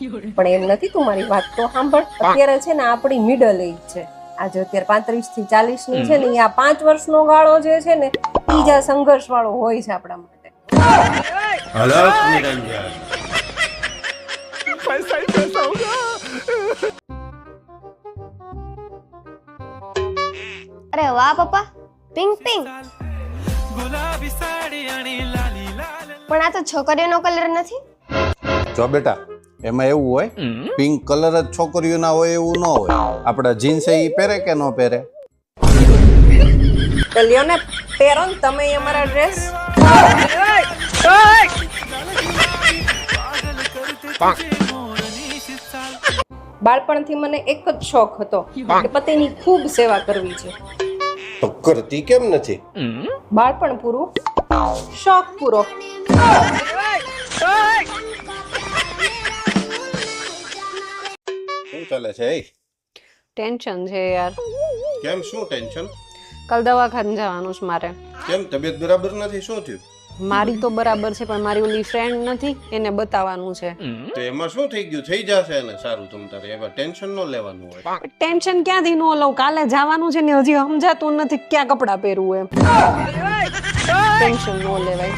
પણ એમ નથી, તું મારી વાત તો સાંભળ. અત્યારે છે ને આપણી મિડલ એજ છે, આજે અત્યારે 35 થી 40 ની છે ને, આ 5 વર્ષનો ગાળો જે છે ને બીજા સંઘર્ષ વાળો હોય છે આપણા માટે. હલક નિરંજન. અરે વાહ પપ્પા, પિંક પિંક. પણ આ તો છોકરીઓનો કલર નથી. જો બેટા, એમાં એવું હોય, પિંક કલર જ છોકરીઓના હોય એવું ન હોય. આપણા જીન્સ એ પહેરે કે ન પહેરે? તો લ્યો ને, પહેરો ને તમે અમારા ડ્રેસ. બાળપણથી મને એક જ શોખ હતો કે પતિની ખૂબ સેવા કરવી છે. તો કરતી કેમ નથી? બાળપણ પૂરું, શોખ પૂરો. શું ચાલે છે? ટેન્શન છે યાર. કેમ, શું ટેન્શન? કાલ દવાખાને જવાનું છે મારે. કેમ, તબિયત બરાબર નથી? શું થયું? મારી તો બરાબર છે પણ મારી ઓલી ફ્રેન્ડ નથી, એને બતાવવાનું છે. તો એમાં શું થઈ ગયું? થઈ જશે ને સારું. તમ તારે એમાં ટેન્શન ન લેવાનું હોય. ટેન્શન ક્યાંથી ન લઉં? કાલે જવાનું છે ને હજી સમજાતું નથી ક્યાં કપડાં પહેરવું એમ. ટેન્શન ન લેવાય.